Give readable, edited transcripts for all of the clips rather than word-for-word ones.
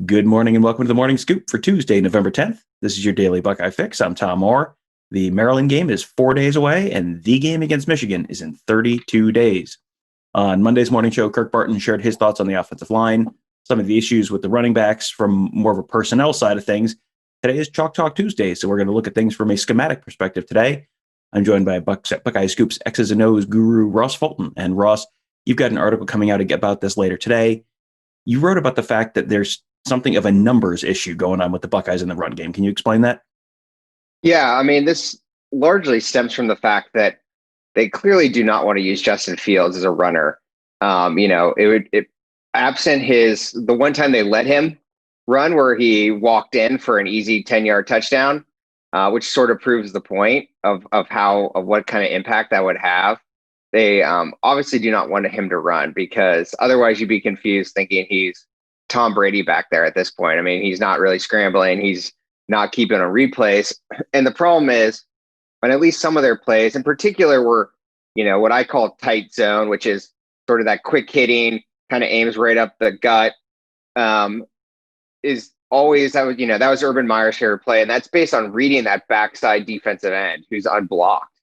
Good morning and welcome to the Morning Scoop for Tuesday, November 10th. This is your daily Buckeye fix. I'm Tom Orr. The Maryland game is 4 days away, and the game against Michigan is in 32 days. On Monday's morning show, Kirk Barton shared his thoughts on the offensive line, some of the issues with the running backs from more of a personnel side of things. Today is Chalk Talk Tuesday, so we're going to look at things from a schematic perspective today. I'm joined by Buckeye Scoop's X's and O's guru, Ross Fulton. And Ross, you've got an article coming out about this later today. You wrote about the fact that there's something of a numbers issue going on with the Buckeyes in the run game. Can you explain that? Yeah, I mean, this largely stems from the fact that they clearly do not want to use Justin Fields as a runner. Absent the one time they let him run where he walked in for an easy 10-yard touchdown, which sort of proves the point of what kind of impact that would have. They obviously do not want him to run because otherwise you'd be confused thinking he's Tom Brady back there at this point. I mean, he's not really scrambling. He's not keeping on replays. And the problem is, on at least some of their plays, in particular, were, what I call tight zone, which is sort of that quick hitting, kind of aims right up the gut, is always, that was Urban Meyer's favorite play. And that's based on reading that backside defensive end who's unblocked.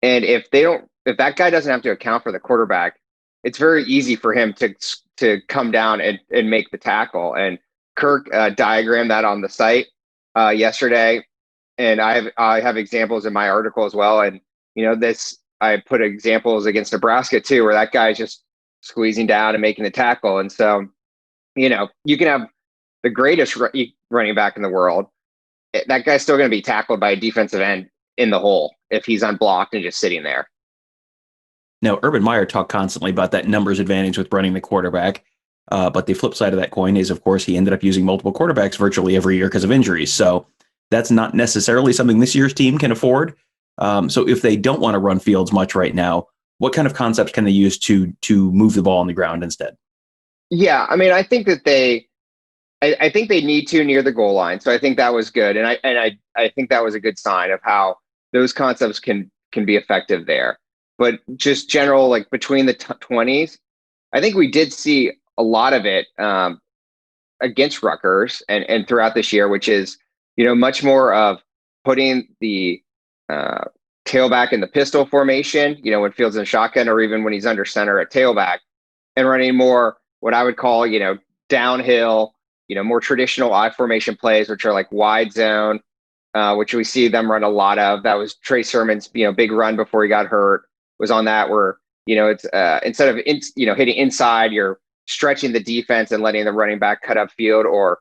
And if that guy doesn't have to account for the quarterback, it's very easy for him to come down and make the tackle. And Kirk diagrammed that on the site yesterday, and I have examples in my article as well. And I put examples against Nebraska too, where that guy's just squeezing down and making the tackle. And so, you can have the greatest running back in the world. That guy's still going to be tackled by a defensive end in the hole if he's unblocked and just sitting there. Now, Urban Meyer talked constantly about that numbers advantage with running the quarterback. But the flip side of that coin is, of course, he ended up using multiple quarterbacks virtually every year because of injuries. So that's not necessarily something this year's team can afford. So if they don't want to run Fields much right now, what kind of concepts can they use to move the ball on the ground instead? Yeah, I mean, I think they need to near the goal line. So I think that was good, and I think that was a good sign of how those concepts can be effective there. But just general, like between the 20s, I think we did see a lot of it against Rutgers and throughout this year, which is, much more of putting the tailback in the pistol formation, when Fields in shotgun or even when he's under center at tailback, and running more what I would call, downhill, more traditional I formation plays, which are like wide zone, which we see them run a lot of. That was Trey Sermon's, big run before he got hurt, was on that where, it's instead of, hitting inside, you're stretching the defense and letting the running back cut up field, or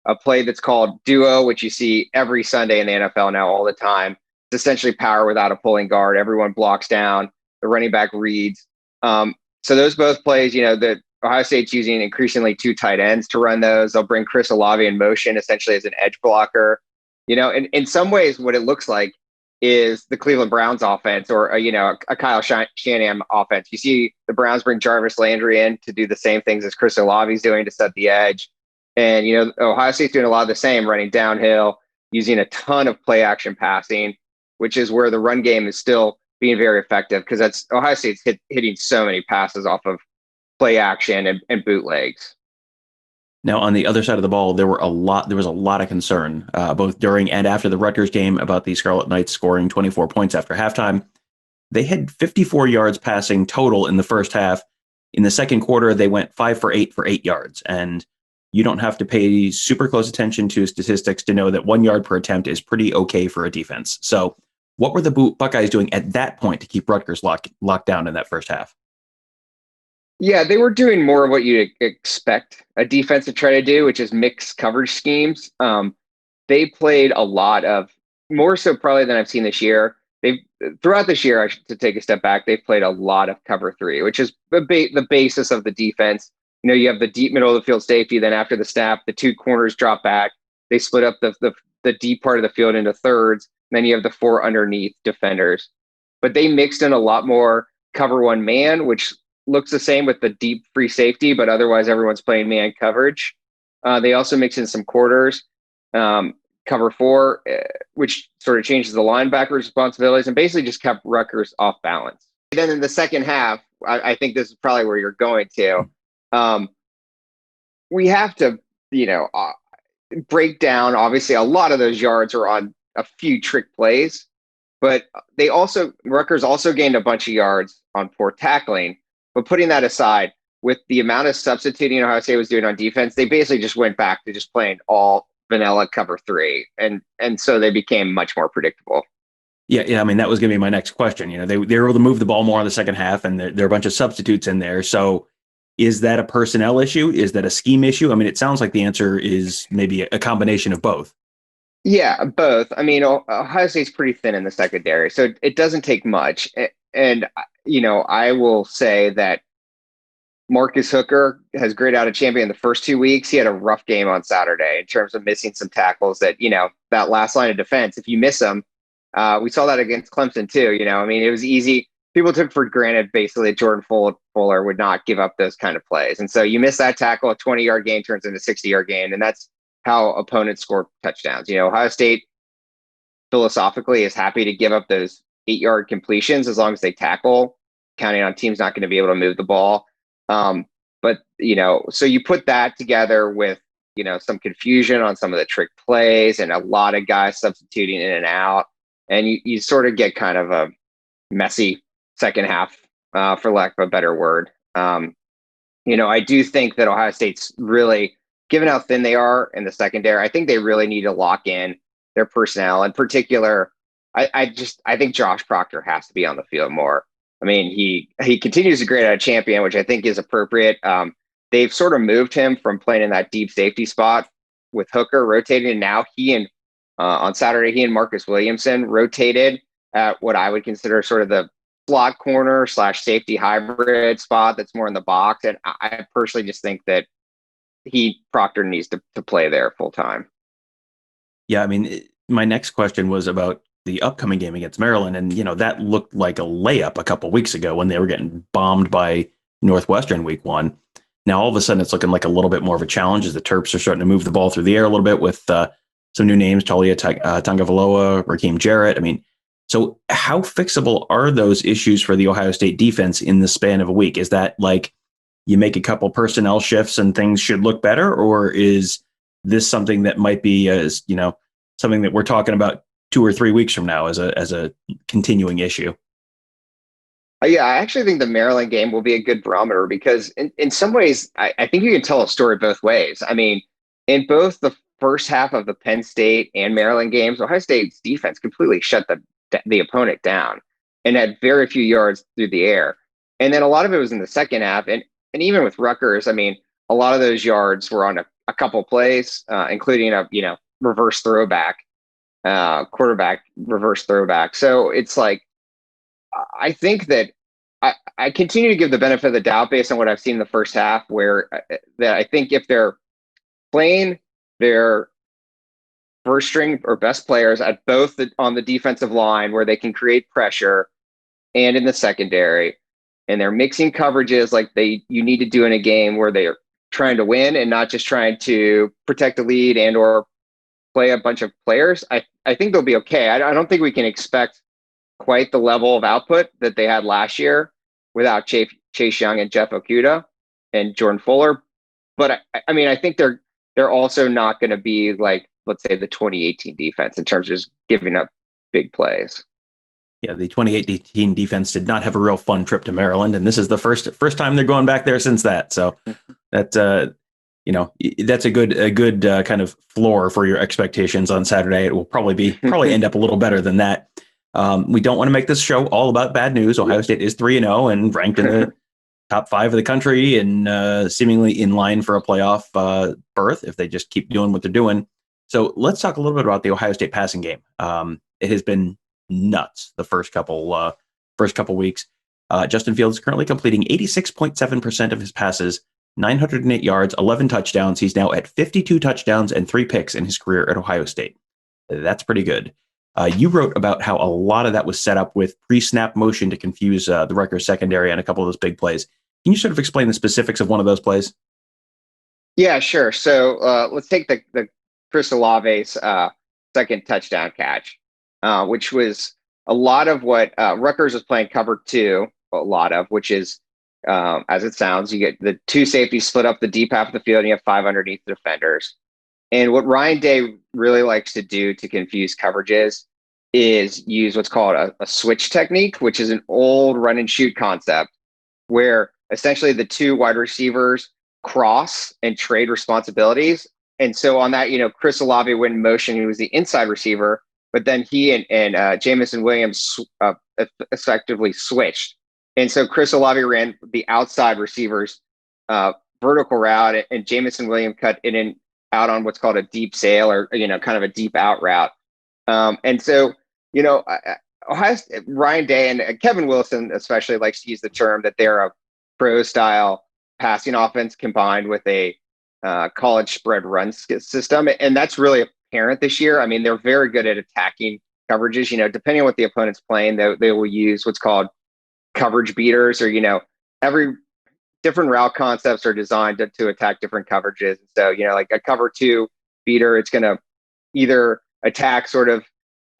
a play that's called duo, which you see every Sunday in the NFL now all the time. It's essentially power without a pulling guard. Everyone blocks down, the running back reads. So those both plays, that Ohio State's using increasingly two tight ends to run those. They'll bring Chris Olave in motion essentially as an edge blocker. In some ways, what it looks like is the Cleveland Browns offense, or a Kyle Shanahan offense. You see the Browns bring Jarvis Landry in to do the same things as Chris Olave's doing to set the edge. And, Ohio State's doing a lot of the same, running downhill, using a ton of play action passing, which is where the run game is still being very effective, because that's Ohio State's hitting so many passes off of play action and bootlegs. Now, on the other side of the ball, there was a lot of concern, both during and after the Rutgers game, about the Scarlet Knights scoring 24 points after halftime. They had 54 yards passing total in the first half. In the second quarter, they went 5 for 8 for 8 yards. And you don't have to pay super close attention to statistics to know that 1 yard per attempt is pretty okay for a defense. So what were the Buckeyes doing at that point to keep Rutgers locked down in that first half? Yeah, they were doing more of what you'd expect a defense to try to do, which is mix coverage schemes. They played a lot of, more so probably than I've seen this year. Throughout this year, to take a step back, they've played a lot of cover three, which is the basis of the defense. You have the deep middle of the field safety. Then after the snap, the two corners drop back. They split up the deep part of the field into thirds. Then you have the four underneath defenders. But they mixed in a lot more cover one man, which looks the same with the deep free safety, but otherwise everyone's playing man coverage. They also mix in some quarters, cover four, which sort of changes the linebacker responsibilities and basically just kept Rutgers off balance. Then in the second half, I think this is probably where you're going to. We have to break down. Obviously, a lot of those yards are on a few trick plays, but Rutgers also gained a bunch of yards on poor tackling. But putting that aside, with the amount of substituting Ohio State was doing on defense, they basically just went back to just playing all vanilla cover three, and so they became much more predictable. Yeah. I mean, that was going to be my next question. They were able to move the ball more in the second half, and there are a bunch of substitutes in there. So, is that a personnel issue? Is that a scheme issue? I mean, it sounds like the answer is maybe a combination of both. Yeah, both. I mean, Ohio State's pretty thin in the secondary, so it doesn't take much. And I will say that Marcus Hooker has graded out a champion the first 2 weeks. He had a rough game on Saturday in terms of missing some tackles that, that last line of defense, if you miss them, we saw that against Clemson too. I mean, it was easy. People took for granted basically that Jordan Fuller would not give up those kind of plays. And so you miss that tackle, a 20-yard gain turns into a 60-yard gain. And that's how opponents score touchdowns. Ohio State philosophically is happy to give up those 8-yard completions as long as they tackle, counting on teams not going to be able to move the ball. But so you put that together with, some confusion on some of the trick plays and a lot of guys substituting in and out. And you sort of get kind of a messy second half, for lack of a better word. I do think that Ohio State's really, given how thin they are in the secondary, I think they really need to lock in their personnel. In particular, I think Josh Proctor has to be on the field more. I mean, he continues to grade out a champion, which I think is appropriate. They've sort of moved him from playing in that deep safety spot with Hooker rotating, and now on Saturday, he and Marcus Williamson rotated at what I would consider sort of the slot corner / safety hybrid spot that's more in the box. And I personally just think that Proctor needs to play there full time. Yeah, I mean, my next question was about the upcoming game against Maryland, and that looked like a layup a couple weeks ago when they were getting bombed by Northwestern week 1. Now all of a sudden it's looking like a little bit more of a challenge as the Terps are starting to move the ball through the air a little bit with some new names, Talia Tagovailoa, Raheem Jarrett. I mean, so how fixable are those issues for the Ohio State defense in the span of a week? Is that like you make a couple personnel shifts and things should look better, or is this something that might be something that we're talking about 2 or 3 weeks from now as a continuing issue? Yeah, I actually think the Maryland game will be a good barometer because in some ways, I think you can tell a story both ways. I mean, in both the first half of the Penn State and Maryland games, Ohio State's defense completely shut the opponent down and had very few yards through the air. And then a lot of it was in the second half. And even with Rutgers, I mean, a lot of those yards were on a couple plays, including a reverse throwback, quarterback reverse throwback. So it's like, I think that I continue to give the benefit of the doubt based on what I've seen in the first half, where that I think if they're playing their first string or best players at both on the defensive line where they can create pressure and in the secondary, and they're mixing coverages like you need to do in a game where they're trying to win and not just trying to protect the lead and or play a bunch of players, I think they'll be okay. I don't think we can expect quite the level of output that they had last year without Chase Young and Jeff Okudah and Jordan Fuller. But I mean, I think they're also not going to be like, let's say, the 2018 defense in terms of just giving up big plays. Yeah, the 2018 defense did not have a real fun trip to Maryland, and this is the first time they're going back there since that. So that's that's a good kind of floor for your expectations on Saturday. It will probably end up a little better than that. We don't want to make this show all about bad news. Ohio State is 3-0 and ranked in the top 5 of the country and seemingly in line for a playoff berth if they just keep doing what they're doing. So let's talk a little bit about the Ohio State passing game. It has been nuts the first couple weeks. Justin Fields is currently completing 86.7% of his passes, 908 yards, 11 touchdowns. He's now at 52 touchdowns and 3 picks in his career at Ohio State. That's pretty good. You wrote about how a lot of that was set up with pre-snap motion to confuse the Rutgers secondary on a couple of those big plays. Can you sort of explain the specifics of one of those plays? Yeah, sure. So let's take the Chris Olave's second touchdown catch, which was a lot of what Rutgers was playing cover 2, a lot of, which is as it sounds. You get the two safeties split up the deep half of the field, and you have five underneath the defenders. And what Ryan Day really likes to do to confuse coverages is use what's called a switch technique, which is an old run and shoot concept where essentially the two wide receivers cross and trade responsibilities. And so on that, Chris Olave went in motion. He was the inside receiver, but then he and Jamison Williams effectively switched. And so Chris Olave ran the outside receivers vertical route, and Jamison Williams cut in and out on what's called a deep sail, or kind of a deep out route. And so Ryan Day and Kevin Wilson especially likes to use the term that they're a pro style passing offense combined with a college spread run system, and that's really apparent this year. I mean, they're very good at attacking coverages. Depending on what the opponent's playing, they will use what's called coverage beaters, or every different route concepts are designed to attack different coverages. So, like a cover two beater, it's going to either attack sort of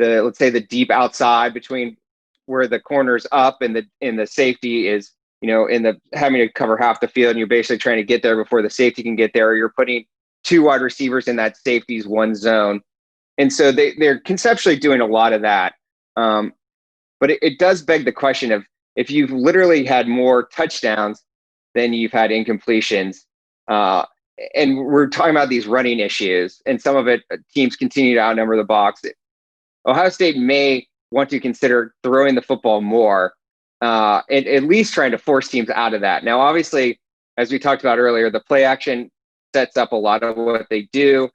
let's say the deep outside between where the corner's up and the safety is, having to cover half the field, and you're basically trying to get there before the safety can get there, or you're putting two wide receivers in that safety's one zone. And so they're conceptually doing a lot of that. But it does beg the question of, if you've literally had more touchdowns than you've had incompletions, and we're talking about these running issues, and some of it, teams continue to outnumber the box, Ohio State may want to consider throwing the football more, and at least trying to force teams out of that. Now, obviously, as we talked about earlier, the play action sets up a lot of what they do.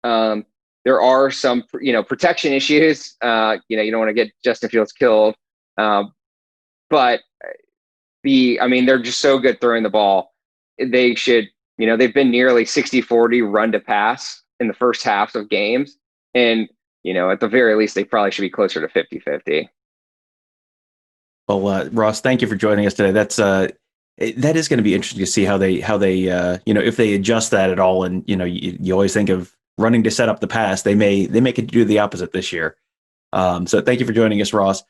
There are some, protection issues. You don't want to get Justin Fields killed. But they're just so good throwing the ball. They should, they've been nearly 60-40 run to pass in the first half of games. And, at the very least, they probably should be closer to 50-50. Well, Ross, thank you for joining us today. That is going to be interesting to see how they if they adjust that at all. And, you always think of running to set up the pass. They make it do the opposite this year. So thank you for joining us, Ross.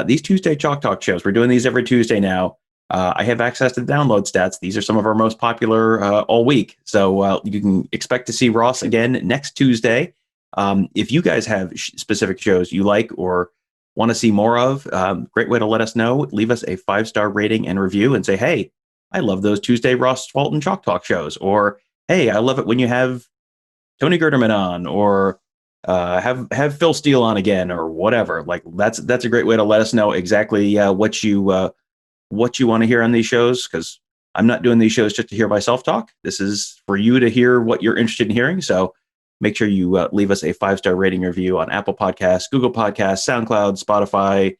These Tuesday Chalk Talk shows, we're doing these every Tuesday now. I have access to the download stats. These are some of our most popular all week. So you can expect to see Ross again next Tuesday. If you guys have specific shows you like or want to see more of, great way to let us know. Leave us a 5-star rating and review and say, hey, I love those Tuesday Ross Fulton Chalk Talk shows. Or, hey, I love it when you have Tony Gerderman on, or have Phil Steele on again, or whatever. Like that's a great way to let us know exactly what you want to hear on these shows, because I'm not doing these shows just to hear myself talk. This is for you to hear what you're interested in hearing. So make sure you leave us a 5-star rating review on Apple Podcasts, Google Podcasts, SoundCloud, Spotify,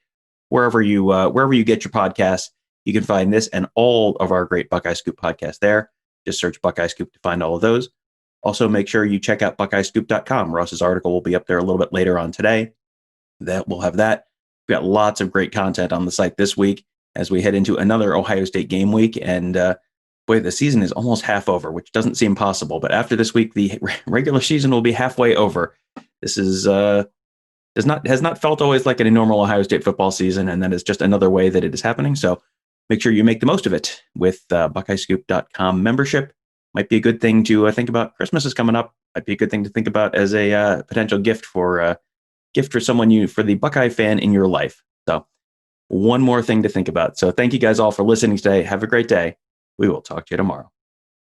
wherever you get your podcasts. You can find this and all of our great Buckeye Scoop podcasts there. Just search Buckeye Scoop to find all of those. Also, make sure you check out BuckeyeScoop.com. Ross's article will be up there a little bit later on today. We'll have that. We've got lots of great content on the site this week as we head into another Ohio State game week. And boy, the season is almost half over, which doesn't seem possible. But after this week, the regular season will be halfway over. This is has not felt always like a normal Ohio State football season, and that is just another way that it is happening. So make sure you make the most of it with BuckeyeScoop.com membership. Might be a good thing to think about. Christmas is coming up. Might be a good thing to think about as a potential gift for someone for the Buckeye fan in your life. So one more thing to think about. So thank you guys all for listening today. Have a great day. We will talk to you tomorrow.